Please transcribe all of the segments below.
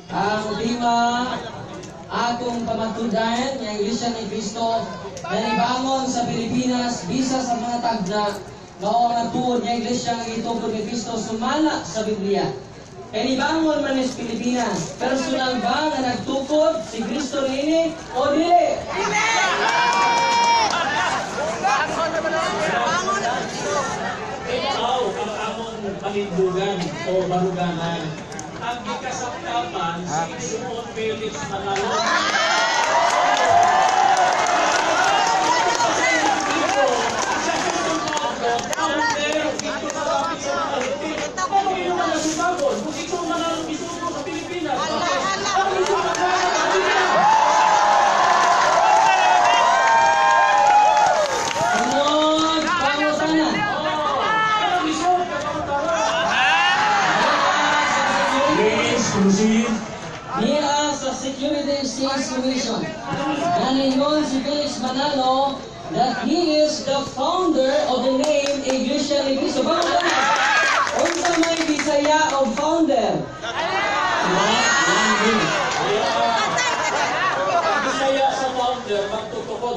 Ang lima, akong pamatudan ng Iglesia ni Cristo na ibangon sa Pilipinas bisa sa mga tagna mao nga tuod nga Iglesia nga gitugod ni Cristo sumala sa Biblia. Kay ibangon man sa Pilipinas, personal ba nga nagtukod si Cristo niini o dili? Ikaw ang among panindugan o baruganan. Ang gikasaptapan si Felix Manalo. Niya sa Security Exchange Commission, naningon si Felix Manalo that he is the founder of the name Iglesia ni Cristo. Bakit na? Unsa may Bisaya of founder? Bisaya sa founder, magtutukod.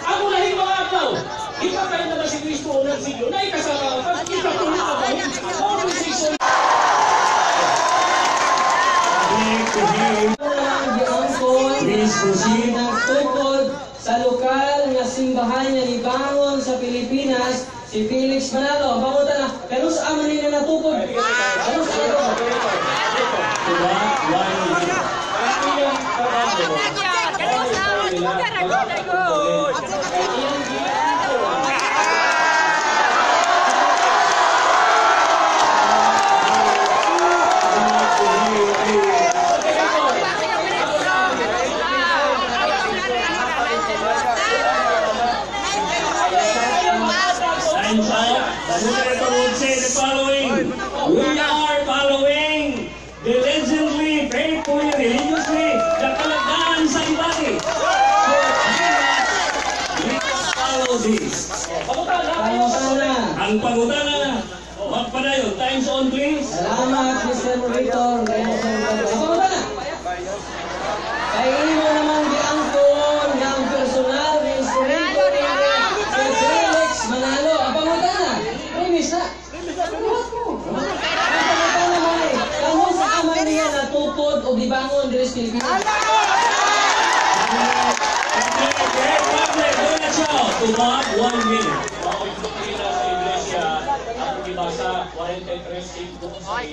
Ako lahing mga ataw, ipakain na ba si Kristo o nagsigyo na ikasama ka, ipatuloy ka ba yun? Organization. Please proceed. Nagtukod sa lokal nga simbahan nga ibangon sa Pilipinas si Felix Manalo. Bangutan na, pero sa aman nila natukod. Ano sa ito? We are following diligently, faithfully, religiously, the kalagdaan sa ibagi. We must follow this. Ang pangutana, magpadayon. Times on, please. Salamat, Mr. Moderator. Pangutana. Kaya mo naman giangkon ng personal na instrumento ni Felix Manalo. Ang pangutana, premise na. Kamu sa kamay niya natukod o gibangon diri sa Pilipinas? Tubag, 1 minute. Ako yung doktrina sa Iglesia, ako gibasa, 43 siglo sa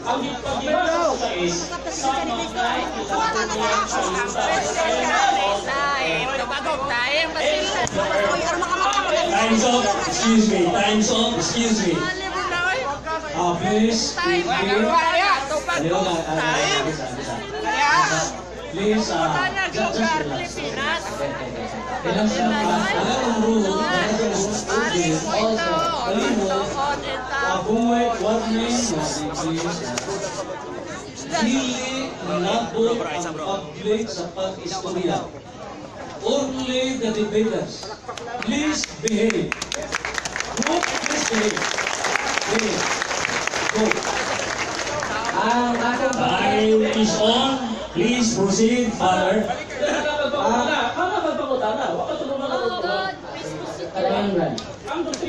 ang pagbibasa sa is sa mga times up, excuse me, times up, excuse me. Please, please, just relax. Dili nabot ang public sa pag-istorya. Only the debaters. Please behave. Group, please behave. Behave. Go. Ang aking Time is on. Please proceed, Father.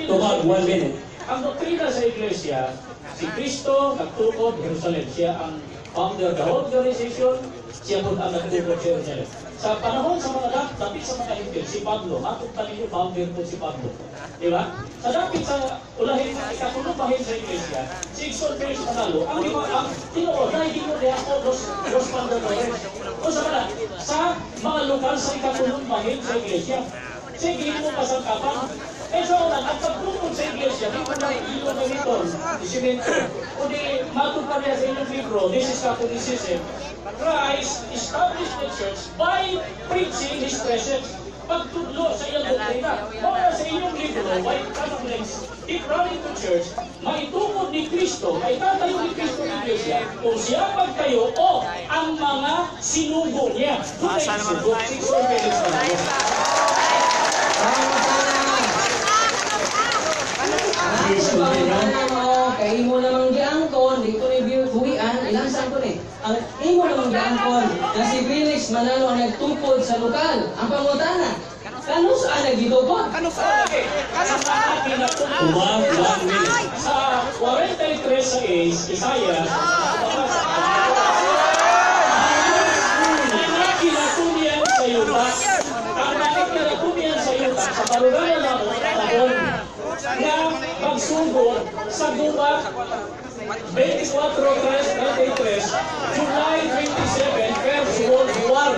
Tubag, 1 minute. Ang doktrina sa Iglesia, si Kristo nagtukod Jerusalem. Siya ang founder of the organization, siya po ang nagtukod Jerusalem. Sa panahon sa mga dapit sa mga hintil, si Pablo, matong talinyo founder po si Pablo. Diba? Sa dapit sa ulahin, ikatulubahin sa Iglesia, si Felix Manalo, ang tinuod, dahil di mo niya ako, los founder na rin. O O sa mga lokal sa ikatulong bahid sa iglesia. Sige mo pasangkapan. So, ang pagtungkol sa iglesia, di ko na ilo na ito, isimento. Kundi matupad niya sa inyong libro, this is Catholicism. Christ established the church by preaching His presence. Pagtudlo sa iyong doktrina. Mula sa inyong libro, White Catholics, if running to church, maitukod ni Kristo, maitatayo ni Kristo ng iglesia, kung siya magtayo o ang mga sinugo niya. Doon ay sinugo, si Felix Manalo. Kaya imo namang giangkon, dito ni buwian, ilang saan ko ni? Ang imo namang giangkon, na si Felix Manalo ang nagtukod sa lokal. Ang pangutana, kano saan nagtukod? Kano saan? Sa 43 sa Isaiah, kinatumian sa yuta, ang kinatumian sa yuta, sa parugayan na panahon, na magsugod sa gubat 24-33, July 27, First World War,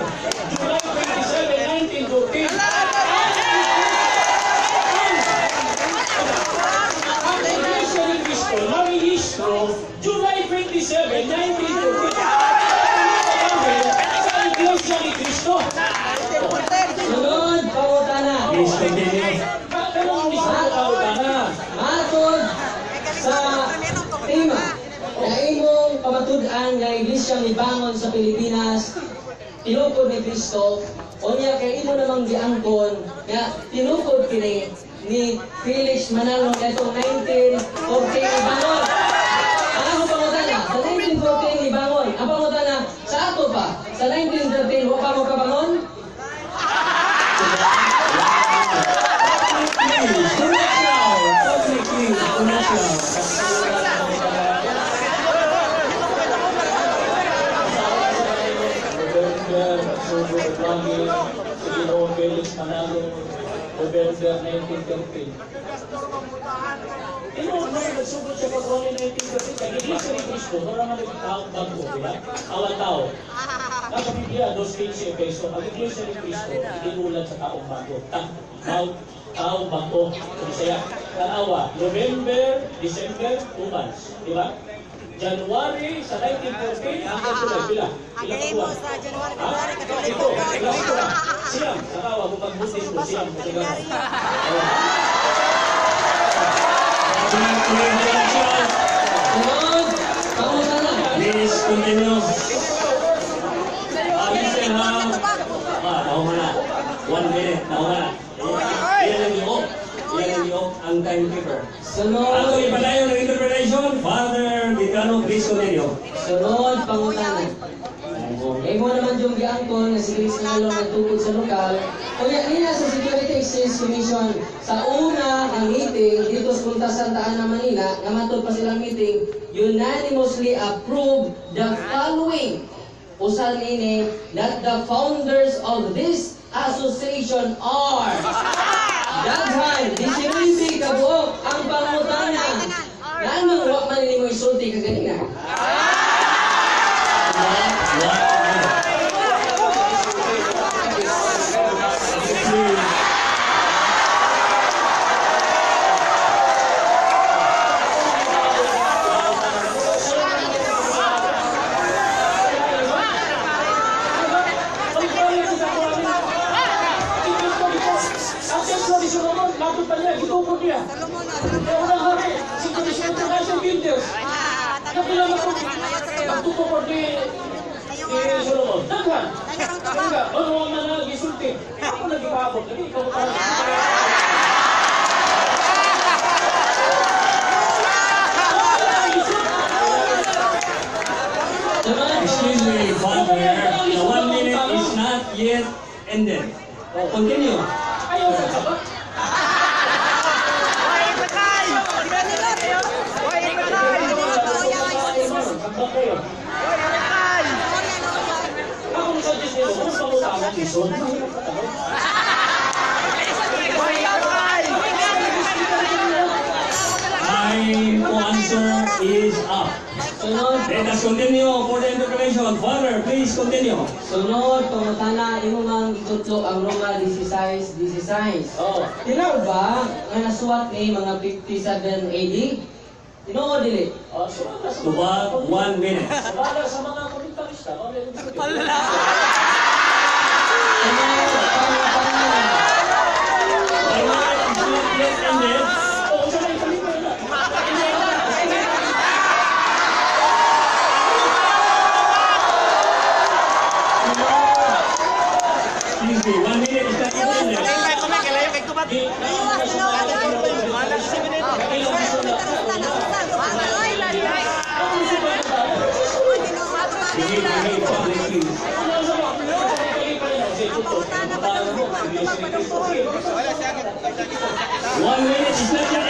July 27, 1914. Ang Iglesia ni Cristo, narehistro, July 27, 1914. Sa Iglesia ni Cristo. Sunod, pangutana. Matod sa tema na imong pamatud-an nga iglesia ibangon sa Pilipinas, tinukod ni Kristo, o niya kay imo namang giangkon nga tinukod kini ni Felix Manalo netong 1914 ibangon. Ang ako pangutana, sa 1914 ibangon. Ang pangutana, sa ato pa, sa 1913, wa pa mo kabangon? Felix Manalo, November 1913. Nagsugod siya pag 1913. Ang Iglesia ni Cristo, marang nagtawag bago, di ba? Awal-tao. Nasa Biblia, 2:15 peso, ang Iglesia ni Cristo, inulat sa taong bago. Taong bago. Kaya, tanawa, November, December, 2 months. Di ba? January sa 1914, hanggang July, pila? Hanggang mo sa January, February, Katuloy Ito, siyam. Nakawa ko pag-butis ko siyam. Please continue. Listen ha. Tahu mana? 1 minute. Tahu mana? Yan yung ang timekeeper. Sunod. Ang ipadayon ng interpretation, Father Gitgano, please continue. Sunod, pangutana. Eh mo naman yung giangkon na si Felix Manalo nagtukod sa lokal. Kaya nila sa Security Exchange Commission, sa una ng meeting dito sa Punta Santa Ana, Manila, namatod pa silang meeting, unanimously approved the following. Usan ini that the founders of this association are Darwin, Dinhi, kabuok, ang pangutana. Ganong wak man mo isulti ka ganina. Nagtukod ni Solomon. Daghan. Ano ang nag-isulti? Ako nag-ibabot. Ikaw pa. Excuse me, Father. The 1 minute is not yet ended. Continue. Ayaw sa sabat. Ako ni suggest nila, kung pangutanan ni Son, Time to answer is up. Sunod. Let us continue for the interpretation. Father, please continue. Sunod, pangutana, imo mang itutlo ang Roma 16:16. Oh. Tinaw ba nga nasuwat ni mga 57 AD? Tinuod dili. Sumala sa Tubag, 1 minute. Sumala sa mga komentarista. Sunod, pangutana. Ended. Oo, sa may palipay na. Excuse me, 1 minute is not even ended. Begin, public, please. 1 minute is not yet ended.